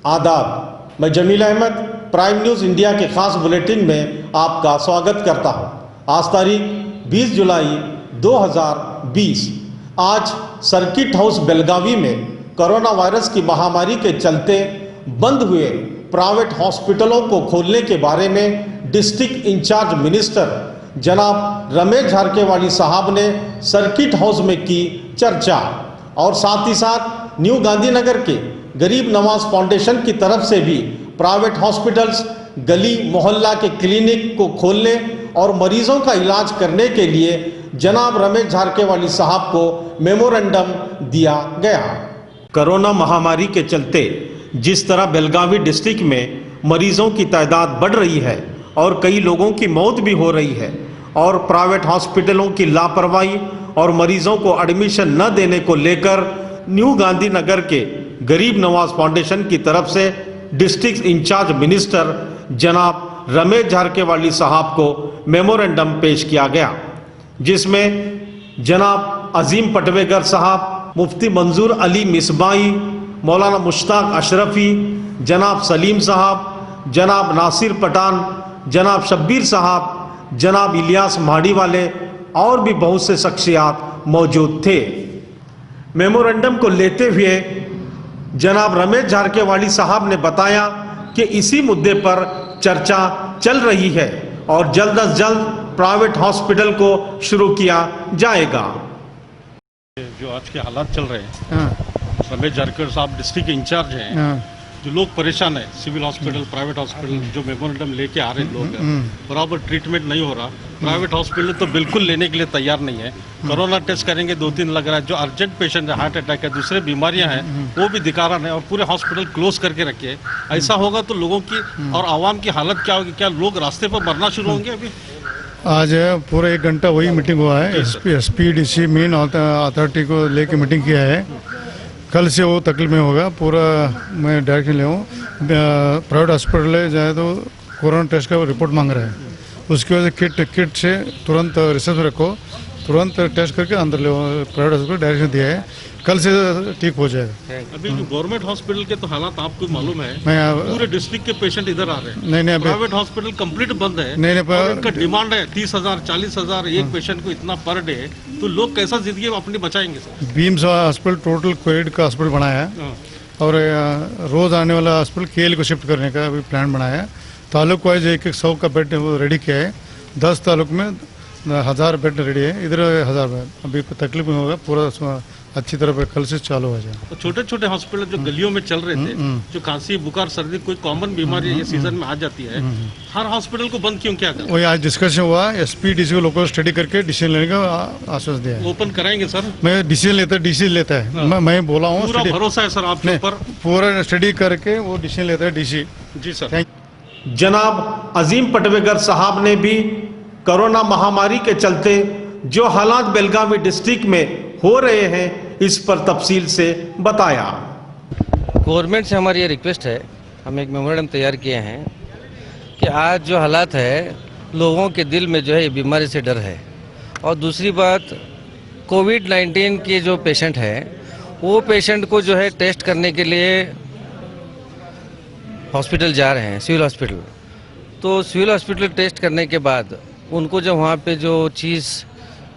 आदाब, मैं Jamil Ahmed prime news India के खास बुलेटिन में आपका स्वागत करता हूं। आज तारीख 20 जुलाई 2020। आज सर्किट हाउस बेलगावी में कोरोना वायरस की महामारी के चलते बंद हुए प्राइवेट हॉस्पिटलों को खोलने के बारे में डिस्ट्रिक्ट इंचार्ज मिनिस्टर जनाब रमेश झारकेवाली साहब ने सर्किट हाउस में की चर्चा और साथ ही साथ न्यू गांधीनगर के गरीब नवाज फाउंडेशन की तरफ से भी प्राइवेट हॉस्पिटल्स, गली मोहल्ला के क्लिनिक को खोलने और मरीजों का इलाज करने के लिए जनाब रमेश झारकेवाली साहब को मेमोरेंडम दिया गया। कोरोना महामारी के चलते जिस तरह बेलगावी डिस्ट्रिक्ट में मरीजों की तादाद बढ़ रही है और कई लोगों की मौत भी हो रही है और प्राइवेट हॉस्पिटलों की लापरवाही और मरीजों को एडमिशन न देने को लेकर न्यू गांधीनगर के गरीब नवाज फाउंडेशन की तरफ से डिस्ट्रिक्ट इंचार्ज मिनिस्टर जनाब रमेश झारकेवाली साहब को मेमोरेंडम पेश किया गया, जिसमें जनाब अजीम पटवेगर साहब, मुफ्ती मंजूर अली मिसबाई, मौलाना मुश्ताक अशरफी, जनाब सलीम साहब, जनाब नासिर पठान, जनाब शब्बीर साहब, जनाब इलियास माड़ी वाले और भी बहुत से शख्सियात मौजूद थे। मेमोरेंडम को लेते हुए जनाब रमेश झारकेवाली साहब ने बताया कि इसी मुद्दे पर चर्चा चल रही है और जल्द अज जल्द प्राइवेट हॉस्पिटल को शुरू किया जाएगा। जो आज के हालात चल रहे हैं, रमेश झारकेवाली साहब डिस्ट्रिक्ट इंचार्ज हैं, जो लोग परेशान है, सिविल हॉस्पिटल, प्राइवेट हॉस्पिटल जो मेमोरेंडम लेके आ रहे लोग बराबर ट्रीटमेंट नहीं हो रहा। प्राइवेट हॉस्पिटल तो बिल्कुल लेने के लिए तैयार नहीं है। कोरोना टेस्ट करेंगे 2-3 लग रहा है। जो अर्जेंट पेशेंट है, हार्ट अटैक है, दूसरे बीमारियां हैं, वो भी दिखा रहा है और पूरे हॉस्पिटल क्लोज करके रखे। ऐसा होगा तो लोगों की और आवाम की हालत क्या होगी? क्या लोग रास्ते पर मरना शुरू होंगे? अभी आज पूरा 1 घंटा वही मीटिंग हुआ है। एसपी डीसी मेन अथॉरिटी को लेके मीटिंग किया है। कल से वो तकलीफ में होगा। पूरा मैं डायरेक्शन ले हूँ। प्राइवेट हॉस्पिटल जाए तो कोरोना टेस्ट का रिपोर्ट मांग रहा है, उसकी वजह से किट से तुरंत रिसर्च में रखो, तुरंत टेस्ट करके अंदर ले। प्राइवेट हॉस्पिटल डायरेक्शन दिया है, कल से ठीक हो जाएगा। अभी जो गवर्नमेंट हॉस्पिटल के तो हालात आपको मालूम है, पूरे डिस्ट्रिक्ट के पेशेंट इधर आ रहे हैं। नहीं, प्राइवेट हॉस्पिटल कंप्लीट बंद है। नहीं, इनका डिमांड है 30,000 40,000 एक पेशेंट को, इतना पर डे। तो लोग कैसा जिंदगी अपनी बचाएंगे sir? Beams hospital total Covid का हॉस्पिटल बनाया है और रोज आने वाला हॉस्पिटल केएल को शिफ्ट करने का भी प्लान बनाया है। तालुक वाइज 100 का बेड वो रेडी किया है। 10 तालुक में 1000 बेड रेडी है। इधर 1000 बेड। अभी तकलीफ में होगा, पूरा अच्छी तरह कल से चालू हो जाए। तो छोटे छोटे हॉस्पिटल जो गलियों में चल रहे थे, जो खांसी, बुखार, सर्दी, कोई कॉमन बीमारी ये सीजन में आ जाती है, हर हॉस्पिटल को बंद क्यों किया? वही आज डिस्कशन हुआ। एसपी डीसी को लोगों को स्टडी करके डिसीजन लेने का आश्वासन दिया है। ओपन कराएंगे सर? मैं डिसीजन डीसी लेता है। मैं बोला हूँ, पूरा भरोसा है सर आपके ऊपर। पूरा स्टडी करके वो डिसीजन लेता है डीसी। जी सर। जनाब अजीम पटवेगर साहब ने भी कोरोना महामारी के चलते जो हालात बेलगावी डिस्ट्रिक्ट में हो रहे हैं इस पर तफसील से बताया। गवर्नमेंट से हमारी ये रिक्वेस्ट है, हम एक मेमोरेंडम तैयार किए हैं कि आज जो हालात है, लोगों के दिल में जो है ये बीमारी से डर है। और दूसरी बात, कोविड-19 के जो पेशेंट है, वो पेशेंट को जो है टेस्ट करने के लिए हॉस्पिटल जा रहे हैं, सिविल हॉस्पिटल। तो सिविल हॉस्पिटल टेस्ट करने के बाद उनको जो वहाँ पे जो चीज़,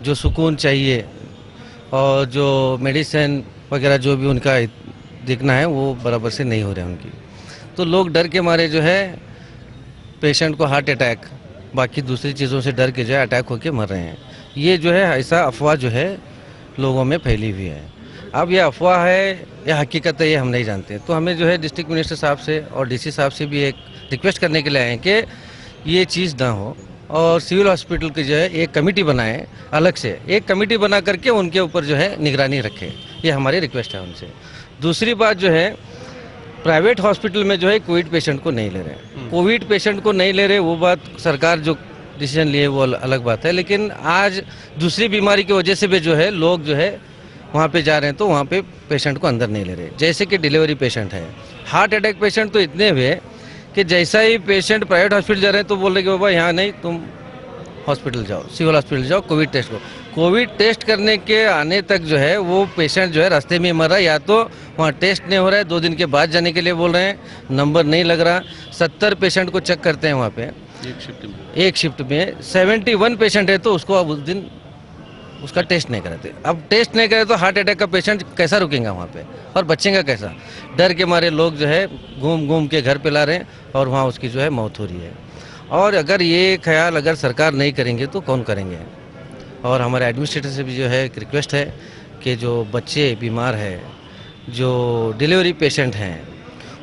जो सुकून चाहिए और जो मेडिसिन वगैरह जो भी उनका देखना है, वो बराबर से नहीं हो रहा है उनकी। तो लोग डर के मारे जो है पेशेंट को हार्ट अटैक, बाकी दूसरी चीज़ों से डर के जो है अटैक होके मर रहे हैं। ये जो है ऐसा अफवाह जो है लोगों में फैली हुई है। अब ये अफवाह है या हकीकत है, ये हम नहीं जानते। तो हमें जो है डिस्ट्रिक्ट मिनिस्टर साहब से और डीसी साहब से भी एक रिक्वेस्ट करने के लिए आए हैं कि ये चीज़ ना हो और सिविल हॉस्पिटल की जो है एक कमेटी बनाए, अलग से एक कमेटी बना करके उनके ऊपर जो है निगरानी रखे। ये हमारी रिक्वेस्ट है उनसे। दूसरी बात जो है, प्राइवेट हॉस्पिटल में जो है कोविड पेशेंट को नहीं ले रहे। कोविड पेशेंट को नहीं ले रहे, वो बात सरकार जो डिसीजन लिए वो अलग बात है। लेकिन आज दूसरी बीमारी की वजह से भी जो है लोग जो है वहाँ पे जा रहे हैं, तो वहाँ पे पेशेंट को अंदर नहीं ले रहे। जैसे कि डिलीवरी पेशेंट है, हार्ट अटैक पेशेंट तो इतने हुए कि जैसा ही पेशेंट प्राइवेट हॉस्पिटल जा रहे हैं तो बोल रहे कि बाबा यहाँ नहीं, तुम हॉस्पिटल जाओ, सिविल हॉस्पिटल जाओ, कोविड टेस्ट को। कोविड टेस्ट करने के आने तक जो है वो पेशेंट जो है रास्ते में मर रहा है, या तो वहाँ टेस्ट नहीं हो रहा है, 2 दिन के बाद जाने के लिए बोल रहे हैं, नंबर नहीं लग रहा। 70 पेशेंट को चेक करते हैं वहाँ पे एक शिफ्ट में 71 पेशेंट है, तो उसको अब उस दिन उसका टेस्ट नहीं कराते। अब टेस्ट नहीं करे तो हार्ट अटैक का पेशेंट कैसा रुकेगा वहाँ पे, और बचेगा कैसा? डर के मारे लोग जो है घूम घूम के घर पे ला रहे हैं और वहाँ उसकी जो है मौत हो रही है। और अगर ये ख्याल अगर सरकार नहीं करेंगे तो कौन करेंगे? और हमारे एडमिनिस्ट्रेटर से भी जो है एक रिक्वेस्ट है कि जो बच्चे बीमार हैं, जो डिलीवरी पेशेंट हैं,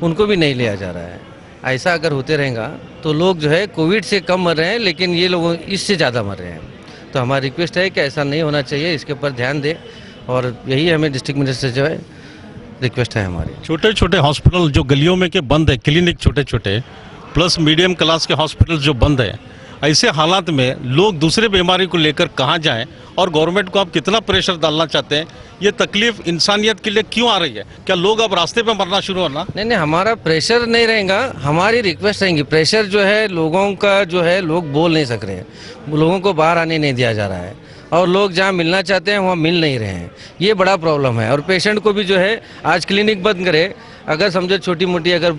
उनको भी नहीं लिया जा रहा है। ऐसा अगर होते रहेगा तो लोग जो है कोविड से कम मर रहे हैं, लेकिन ये लोग इससे ज़्यादा मर रहे हैं। तो हमारी रिक्वेस्ट है कि ऐसा नहीं होना चाहिए, इसके ऊपर ध्यान दें, और यही हमें डिस्ट्रिक्ट मिनिस्टर से जो है रिक्वेस्ट है हमारी। छोटे छोटे हॉस्पिटल जो गलियों में के बंद है, क्लिनिक छोटे छोटे, प्लस मीडियम क्लास के हॉस्पिटल जो बंद है, ऐसे हालात में लोग दूसरे बीमारी को लेकर कहाँ जाएं? और गवर्नमेंट को आप कितना प्रेशर डालना चाहते हैं? ये तकलीफ इंसानियत के लिए क्यों आ रही है? क्या लोग अब रास्ते पे मरना शुरू होना? नहीं, हमारा प्रेशर नहीं रहेगा, हमारी रिक्वेस्ट रहेंगी। प्रेशर जो है लोगों का जो है, लोग बोल नहीं सक रहे हैं, लोगों को बाहर आने नहीं दिया जा रहा है, और लोग जहाँ मिलना चाहते हैं वहाँ मिल नहीं रहे हैं। ये बड़ा प्रॉब्लम है। और पेशेंट को भी जो है आज क्लिनिक बंद करे, अगर समझो छोटी मोटी अगर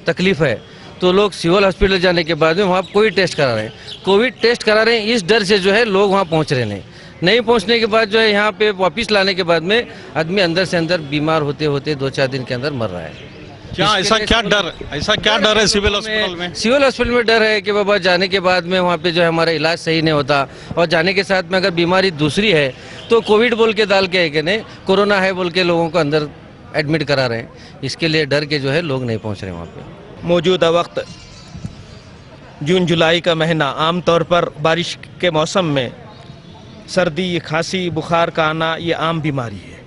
तकलीफ है तो लोग सिविल हॉस्पिटल जाने के बाद में वहाँ कोविड टेस्ट करा रहे हैं। कोविड टेस्ट करा रहे हैं, इस डर से जो है लोग वहाँ पहुँच रहे नहीं पहुँचने के बाद जो है यहाँ पे वापस लाने के बाद में आदमी अंदर से अंदर बीमार होते होते 2-4 दिन के अंदर मर रहा है। ऐसा क्या डर है सिविल हॉस्पिटल में? सिविल हॉस्पिटल में डर है कि बाबा जाने के बाद में वहाँ पे जो है हमारा इलाज सही नहीं होता, और जाने के साथ में अगर बीमारी दूसरी है तो कोविड बोल के डाल के है कि नहीं कोरोना है बोल के लोगों को अंदर एडमिट करा रहे हैं। इसके लिए डर के जो है लोग नहीं पहुँच रहे वहाँ पे। मौजूदा वक्त जून जुलाई का महीना, आमतौर पर बारिश के मौसम में सर्दी, खांसी, बुखार का आना ये आम बीमारी है।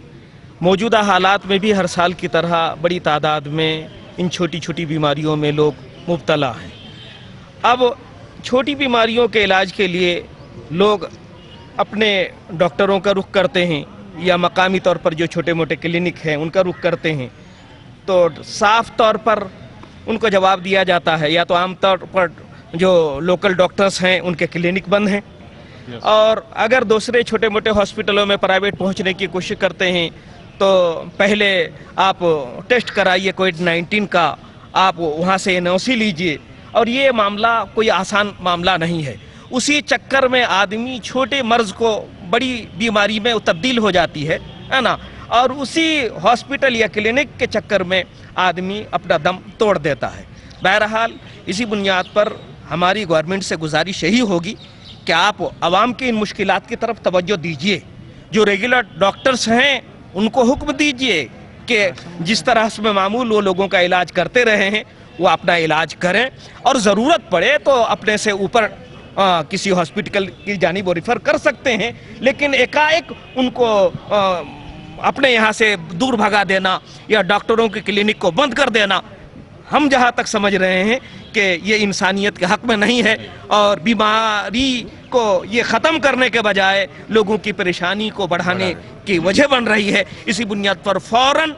मौजूदा हालात में भी हर साल की तरह बड़ी तादाद में इन छोटी छोटी बीमारियों में लोग मुब्तला हैं। अब छोटी बीमारियों के इलाज के लिए लोग अपने डॉक्टरों का रुख करते हैं, या मकामी तौर पर जो छोटे मोटे क्लिनिक हैं उनका रुख करते हैं। तो साफ तौर पर उनको जवाब दिया जाता है, या तो आमतौर पर जो लोकल डॉक्टर्स हैं उनके क्लिनिक बंद हैं, और अगर दूसरे छोटे मोटे हॉस्पिटलों में प्राइवेट पहुंचने की कोशिश करते हैं तो पहले आप टेस्ट कराइए कोविड-19 का, आप वहां से एनओसी लीजिए। और ये मामला कोई आसान मामला नहीं है। उसी चक्कर में आदमी छोटे मर्ज को बड़ी बीमारी में तब्दील हो जाती है ना, और उसी हॉस्पिटल या क्लिनिक के चक्कर में आदमी अपना दम तोड़ देता है। बहरहाल इसी बुनियाद पर हमारी गवर्नमेंट से गुजारिश यही होगी कि आप आवाम की इन मुश्किलात की तरफ तवज्जो दीजिए। जो रेगुलर डॉक्टर्स हैं उनको हुक्म दीजिए कि जिस तरह से मामूल वो लोगों का इलाज करते रहे हैं वो अपना इलाज करें, और ज़रूरत पड़े तो अपने से ऊपर किसी हॉस्पिटल की जानिब रिफ़र कर सकते हैं। लेकिन एकाएक उनको अपने यहाँ से दूर भगा देना या डॉक्टरों के क्लिनिक को बंद कर देना, हम जहाँ तक समझ रहे हैं कि ये इंसानियत के हक़ में नहीं है, और बीमारी को ये ख़त्म करने के बजाय लोगों की परेशानी को बढ़ाने की वजह बन रही है। इसी बुनियाद पर फ़ौरन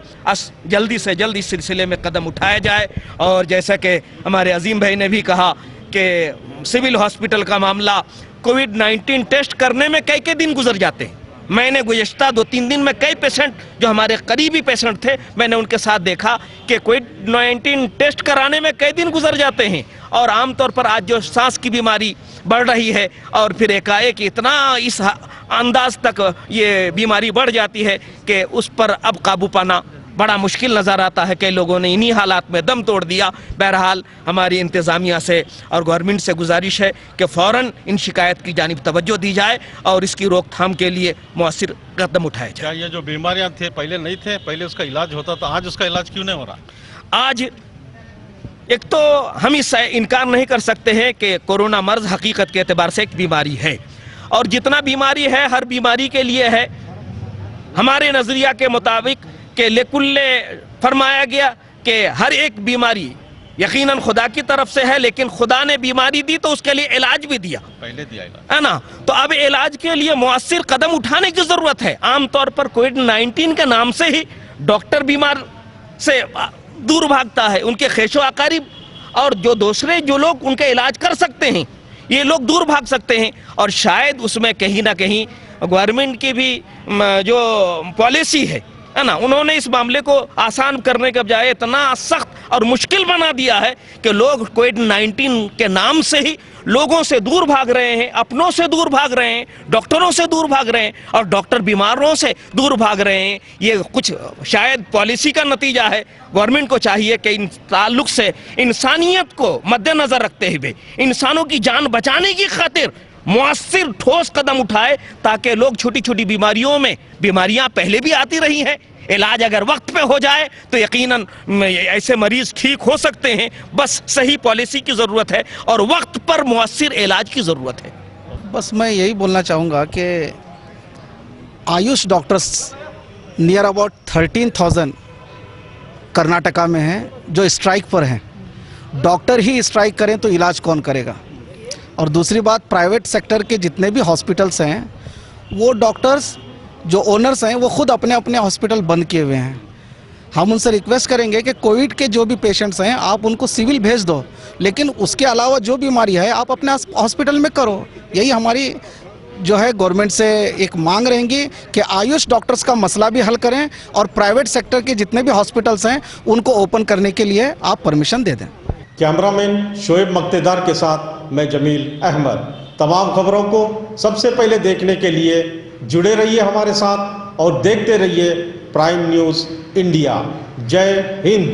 जल्दी से जल्दी इस सिलसिले में कदम उठाया जाए। और जैसा कि हमारे अजीम भाई ने भी कहा कि सिविल हॉस्पिटल का मामला, कोविड-19 टेस्ट करने में कई दिन गुजर जाते हैं। मैंने गुज़श्ता 2-3 दिन में कई पेशेंट जो हमारे करीबी पेशेंट थे, मैंने उनके साथ देखा कि कोविड-19 टेस्ट कराने में कई दिन गुजर जाते हैं। और आमतौर पर आज जो सांस की बीमारी बढ़ रही है, और फिर एकाएक इतना इस अंदाज तक ये बीमारी बढ़ जाती है कि उस पर अब काबू पाना बड़ा मुश्किल नज़र आता है। कई लोगों ने इन्हीं हालात में दम तोड़ दिया। बहरहाल हमारी इंतज़ामिया से और गवर्नमेंट से गुजारिश है कि फ़ौरन इन शिकायत की जानिब तवज्जो दी जाए और इसकी रोकथाम के लिए मौसर कदम उठाए जाए। क्या ये जो बीमारियां थे पहले नहीं थे? पहले उसका इलाज होता था, आज उसका इलाज क्यों नहीं हो रहा? आज एक तो हम इससे इनकार नहीं कर सकते हैं कि कोरोना मर्ज हकीकत के एतबार से एक बीमारी है, और जितना बीमारी है हर बीमारी के लिए है। हमारे नज़रिया के मुताबिक के लेकुल्ले फरमाया गया कि हर एक बीमारी यकीनन खुदा की तरफ से है, लेकिन खुदा ने बीमारी दी तो उसके लिए इलाज भी दिया, पहले दिया है ना। तो अब इलाज के लिए मुअस्सिर कदम उठाने की ज़रूरत है। आमतौर पर कोविड-19 के नाम से ही डॉक्टर बीमार से दूर भागता है, उनके खेशो अकारिब और जो दूसरे जो लोग उनका इलाज कर सकते हैं ये लोग दूर भाग सकते हैं। और शायद उसमें कहीं ना कहीं गवर्नमेंट की भी जो पॉलिसी है ना, उन्होंने इस मामले को आसान करने के बजाय इतना सख्त और मुश्किल बना दिया है कि लोग कोविड-19 के नाम से ही लोगों से दूर भाग रहे हैं, अपनों से दूर भाग रहे हैं, डॉक्टरों से दूर भाग रहे हैं और डॉक्टर बीमारों से दूर भाग रहे हैं। ये कुछ शायद पॉलिसी का नतीजा है। गवर्नमेंट को चाहिए कि इन ताल्लुक से इंसानियत को मद्देनजर रखते हुए इंसानों की जान बचाने की खातिर मुअस्सिर ठोस कदम उठाए, ताकि लोग छोटी छोटी बीमारियों में, बीमारियां पहले भी आती रही हैं, इलाज अगर वक्त पे हो जाए तो यकीनन ऐसे मरीज ठीक हो सकते हैं। बस सही पॉलिसी की ज़रूरत है और वक्त पर मुअस्सिर इलाज की ज़रूरत है। बस मैं यही बोलना चाहूँगा कि Ayush doctors near about 13,000 Karnataka में हैं जो स्ट्राइक पर हैं। डॉक्टर ही स्ट्राइक करें तो इलाज कौन करेगा? और दूसरी बात, प्राइवेट सेक्टर के जितने भी हॉस्पिटल्स हैं वो डॉक्टर्स जो ओनर्स हैं वो खुद अपने अपने हॉस्पिटल बंद किए हुए हैं। हम उनसे रिक्वेस्ट करेंगे कि कोविड के जो भी पेशेंट्स हैं आप उनको सिविल भेज दो, लेकिन उसके अलावा जो बीमारी है आप अपने हॉस्पिटल में करो। यही हमारी जो है गवर्नमेंट से एक मांग रहेंगी कि आयुष डॉक्टर्स का मसला भी हल करें और प्राइवेट सेक्टर के जितने भी हॉस्पिटल्स हैं उनको ओपन करने के लिए आप परमिशन दे दें। कैमरामैन शोएब मक्तेदार के साथ मैं जमील अहमद। तमाम खबरों को सबसे पहले देखने के लिए जुड़े रहिए हमारे साथ और देखते रहिए प्राइम न्यूज़ इंडिया। जय हिंद।